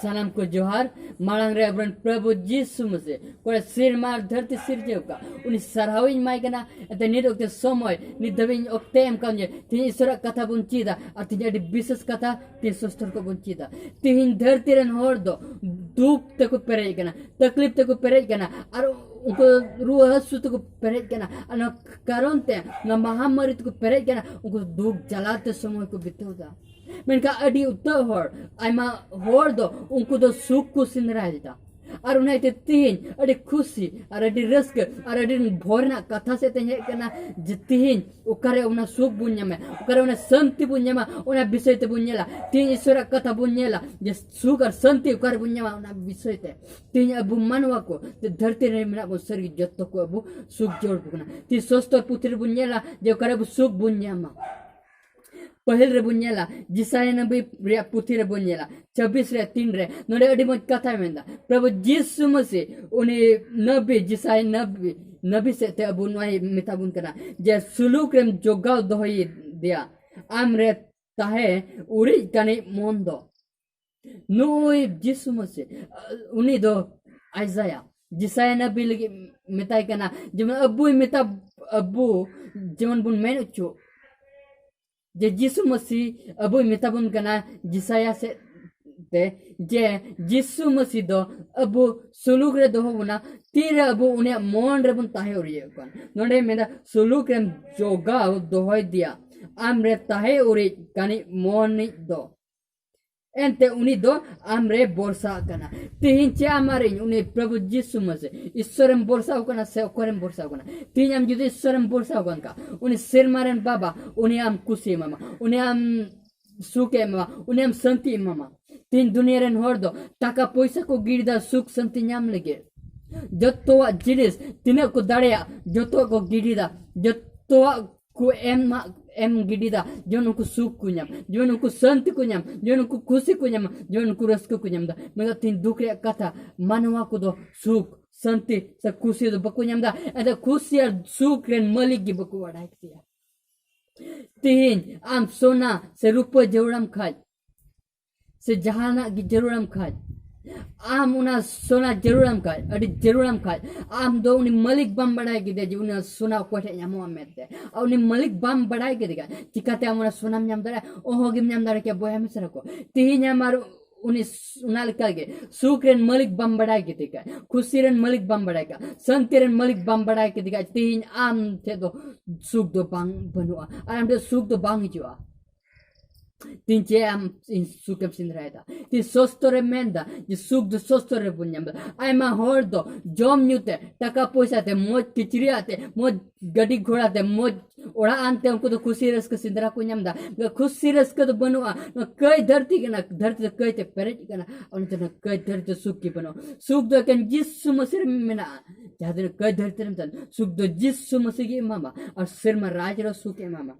सानाम को जोहार मांग रे अब्रन प्रभु जीसु मसे कोरे सिर मार धरती सिर जेवका उनी सरहाविन माय कना एते नित ओक्ते समय नित दबिन ओक्ते एम कामजे तिन ईश्वर कथा बुन चीदा और तिन अडी विशेष कथा तिन सोस्टर को बुन चीदा तिन धरती रन होर दो दुख तक पेरे कना तकलीफ तक पेरे कना और उनको रूह हसु तक पेरे कना अन कारण ते न महामारी तक पेरे कना उनको दुख जलाते समय को बितोदा मेनका अडी उत्तर होर आइमा होर दो उनको दो सुख को सिंदराजता और उन्हें ते तीन अडी खुशी और अडी रस्क और अडी भोरना कथा से ते कना जितीन उकरे उना सुख बुन्या में उकरे उना शांति बुन्या में उना विषय ते बुन्याला तीन ईश्वर कथा बुन्याला जे सुख और शांति उकर बुन्या में उना विषय ते तीन अबु मनवा को ते धरती रे मिना को शरीर जत्तो को अबु सुख जोड़ बुना ती सोस्तो पुत्र बुन्याला जे उकरे अबु सुख बुन्या में पहल रे बुन्याला जिसाय नबी रे पुथी रे बुन्याला 26 रे 3 रे नोडे अडी मत कथा मेंदा प्रभु यीशु मसीह उनी नबी जिसाय नबी से ते अबु नोई मिताबुन कना जे सुलूक रे जोगाव दोही दिया आम रे ताहे उरी कने मोंदो नोई यीशु मसीह उनी दो आइजाया जिसाय नबी लगी मिताय कना जमन अबु मिता अबु जमन बुन मेनुचो जे यीशु मसीह अबु मिताबुन कना जिसाया से ते जे यीशु मसीह दो अबु सुलूक रे दो बुना तीर अबु उन्हें मोन रे बुन ताहे उरिये कन नोडे मेदा सुलूक रे जोगा दोहोय दिया आमरे ताहे उरि कानी मोन नि दो एंते उनी दो आमरे बोरसा कना तीन चे हमारे उन्हें प्रभु यीशु मसीह ईश्वरम बोरसा कना से ओकरम बोरसा कना तीन हम जुदे ईश्वरम बोरसा कना उन्हें सिर मारन बाबा उन्हें हम खुशी मामा उन्हें हम सुखे मामा उन्हें हम शांति मामा तीन दुनिया रे होर दो टाका पैसा को गिरदा सुख शांति नाम लगे जतो जिनिस तिने को दाड़या जतो को गिरदा जतो को एम गिडिदा जोन को सुख को न्याम जोन को शांति को न्याम जोन को खुशी को न्याम जोन को रस को न्याम दा मेगा तीन दुख रे कथा मानवा को दो सुख शांति से खुशी दो बको न्याम दा एदा खुशी और सुख रे मालिक की बको वडाई दिया तीन आम सोना से रुपये जरूरम खाज से जहाना की जरूरम खाज आम उना सोना जरूरम खाज अड़ी जरूरम खाज आम दो उन्हें मलिक बम बढ़ाए के दे जो उन्हें सोना कोटे न्यामो मेते और उन्हें मलिक बम बढ़ाए के देगा चिकाते हम उन्हें सोना न्याम दरे ओहो गिम न्याम दरे क्या बोया में सरको तीन हमारो उन्हें उनाल के सुख रेन मलिक बम बढ़ाए के देगा खुशी रेन मलिक बम बढ़ाएगा शांति रेन मलिक बम बढ़ाए के देगा तीन आम थे दो सुख दो बांग बनुआ आम दो सुख दो बांग जुआ तीन चे am in sukem sinraida ti sostore menda ji suk do sostore bunyamba ai ma hordo jom nyute taka poisa te moj kichri ate moj gadi ghoda te moj ओड़ा आनते हमको तो खुशी रस का सिंदरा को न्यामदा खुशी रस का तो बनवा कई धरती के ना धरती तो कई ते पेरे के ना और तो कई धरती सुख की बनो सुख दो के जिस मसीह में ना जहां कई धरती में सुख दो जिस मसीह की मामा और सिर में राज रो सुख है मामा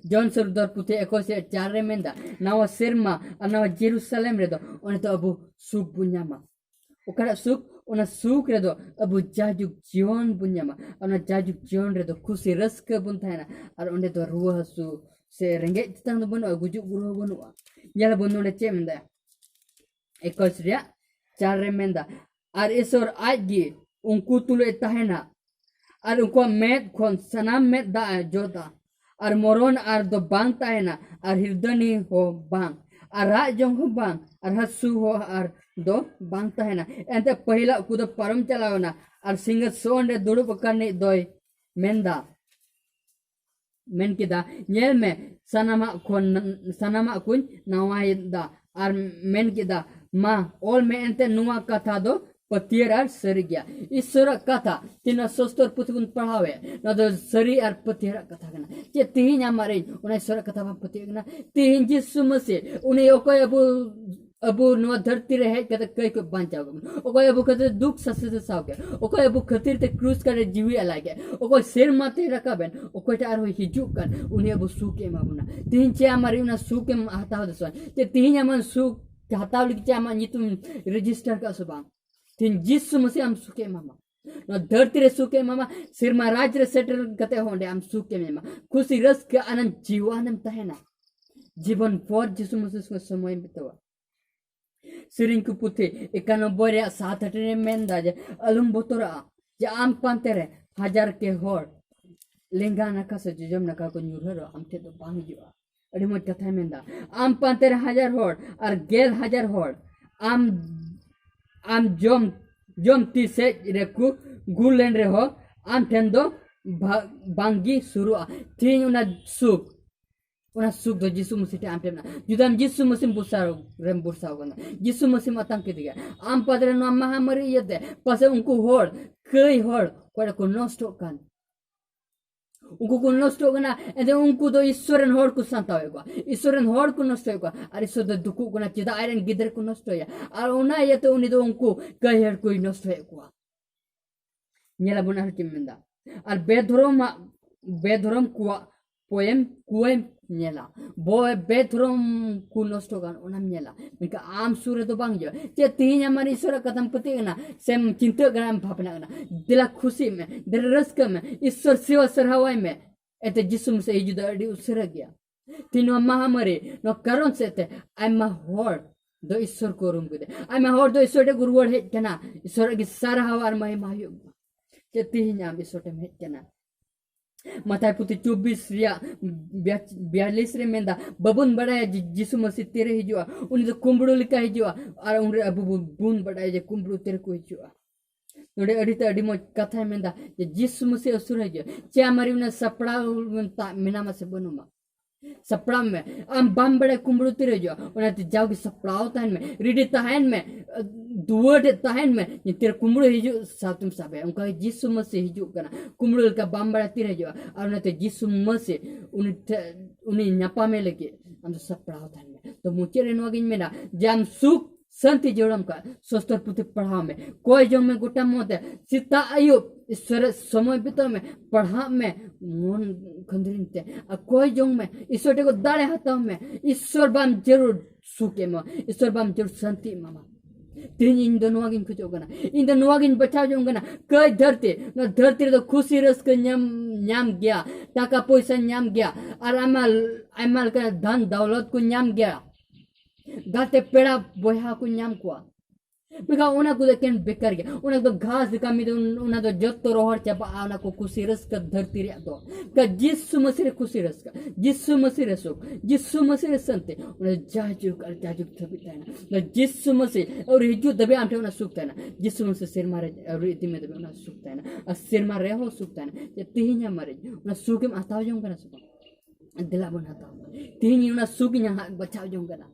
जॉन सरदार पुते एको से चार रे मेंदा नावा सिरमा अनावा जेरूसलेम रे दो ओने तो अबु सुख बुन्यामा ओकरा सुख ओना सुख रे दो अबु जाजुक जीवन बुन्यामा ओना जाजुक जीवन रे दो खुशी रस के बुनथायना और ओने तो रुह सु से रेंगे तंग दो बनो गुजु गुरो बनो याला बनो रे चे मेंदा एको से चार रे मेंदा और ईश्वर आज गी उनको तुले ताहेना और उनको मेद खोन सनाम में दा जोता और मोरन और दो बांग ताहेना और हृदयनी हो बांग और राजों हो बांग और हसु हो और दो बांग ताहेना एंते पहला कुदो परम चलावना और सिंह सोन रे दुड़ुप करने दोय मेंदा मेन किदा येल में सनामा कुन नवाइदा और मेन किदा मा ऑल में एंते नुआ कथा दो पतियर सरी गया ईश्वर कथा तीन सोस्तर पुतगुन पढ़ावे न तो सरी और पतियर कथा करना ये तीन हमारे उन्हें ईश्वर कथा पतियर करना तीन जिसु मसीह उन्हें ओको अबु नो धरती रहे कहते कई को बांचाओगे ओको अबु कहते दुख ससे साओगे ओको अबु खतिर ते क्रूज करे जीवी लागे ओको सिर माथे रखाबेन ओको टार हो हिजु कर उन्हें अबु सुके माबुना तीन चे हमारे उना सुके हटाव दसवा ये तीन हमन सुक हटाव लिख चे हमन तुम रजिस्टर का सुबह तीन जिस मसीह हम सुखे मामा न धरती रे सुखे मामा सिर में राज रे सेटल कते होंडे हम सुखे मामा खुशी रस के अनंत जीवन तहेना जीवन पर जिसु मसीह को समय बितवा सिरिंग को पुथे 91 रे 7 रे मेंदा जे अलुम बोतरा जे आम पांतेरे 1000 के होर लेंगा नका से जम नका को न्यूरो आमते तो बांग जुआ अड़ी मो कथा मेंदा आम पांतेरे 1000 होर और गेल 1000 होर आम जम ती से रेकु गुलेन रे हो आम ठेंदो बांगी शुरू तीन उना सुख दो जिसु मसीह ते आमटे ना जुदाम जिसु मसीह बुसाओ गना जिसु मसीह मतंग के दिया आम पदरे नो महामारी यते पसे उनको होड़ कई होड़ को नष्ट कान उनको को नष्ट गना एदे उनको दो ईश्वरन होड़ को संता होगा ईश्वरन होड़ को नष्ट होगा और ईश्वर दो दुखु को ना चिदा आयरन गिदर को नष्ट होया और उना यते उनी दो उनको कई हेड़ कोई नष्ट होगा नेला बुना हटिमिंदा और बेधर्म कुएम नेला बोय बेधर्म कु नष्ट गान ओनाम नेला मिका आम सुरे तो बांग जो जे तीन हमारी ईश्वर कदम पति ना सेम चिंता गराम भावना ना दिला खुशी में दिल रस्क में ईश्वर सेवा सरहवाई में एते जिसुम से जुदा अडी उसर गया तीनों महामारी नो कारण से ते आइमा होड़ दो ईश्वर को रूम दे आइमा होड़ दो ईश्वर दे गुरुवर हे तना ईश्वर की सरहवार महिमा यो जे तीन नाम ईश्वर ते हे तना मताई पुती 24 रे मेंदा बबुन बड़ाया जिसु मसीह तेरे हिजुआ उनी तो कुंबड़ू लिखा हिजुआ और उनरे अबु बुन बड़ाया जे कुंबड़ू तेरे को हिजुआ नोडे अडिता अडी मो कथा मेंदा जे जिसु मसीह असुर हिजुआ चे हमारी उन सपड़ा मिना से बनुमा सपड़ा में आम बम बड़े कुंबड़ू तेरे जो उन्हें जाओगी सपड़ाओ तहन में रिडी तहन में दुवड तहन में तेरे कुंबड़ू हिजु सातुम साबे उनका जिसु मसीह हिजु कना कुंबड़ू का बम बड़ा तेरे जो और उन्हें जिसु मसीह उन्हें नपा में लगे हम सपड़ाओ तहन में तो मुझे रेनवागिन में ना जाम सुख संति जोड़म का सोस्तर पुते पढ़ा में कोई जो में गोटा मोते सीता आयु ईश्वर समय बिता में पढ़ा में मन खंदरिन ते कोई जो में ईश्वर को दाड़े हाथा में ईश्वर बाम जरूर सुके में ईश्वर बाम जरूर संति मामा तीन इन दोनों आगिन कुछ होगा ना इन दोनों आगिन बचाव जोंगा ना कई धरती तो खुशी रस के न्याम गया टाका पैसा न्याम गया और अमल का धन दौलत को न्याम गया गाते पेड़ा बोया को न्याम कुआ बिका उना को देखें बेकार गया उना तो घास दिखा मी तो उना तो जत्तो रोहर चपा उना को खुशी रस का धरती रे तो का जिसु मसीह खुशी रस का जिसु मसीह रे सुख जिसु मसीह रे संते उना जाजुक थबिता है ना जिसु मसीह और हिजु दबे आमटे उना सुख है ना जिसु मसीह सिर मारे और इति में दबे उना सुख है ना और सिर मारे हो सुख है ना ये तीन मारे उना सुख में आताव जोंगा ना सुख दिला बनाता तीन उना सुख यहां बचाव जोंगा ना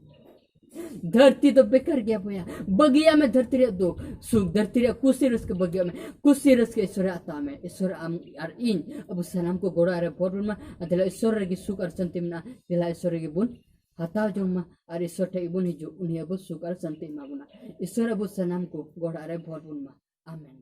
धरती तो बेकार गया बोया बगिया में धरती रे दो सुख धरती रे कुशी रस के बगिया में कुशी रस के ईश्वर आता में ईश्वर और इन अब सलाम को गोड़ा रे बोल में दिला ईश्वर की सुख और संति में दिला ईश्वर की बुन हताव जो में और ईश्वर टे बुन ही जो उन्हें अब सुख और संति में बुना ईश्वर अब सलाम को गोड़ा रे बोल में आमेन।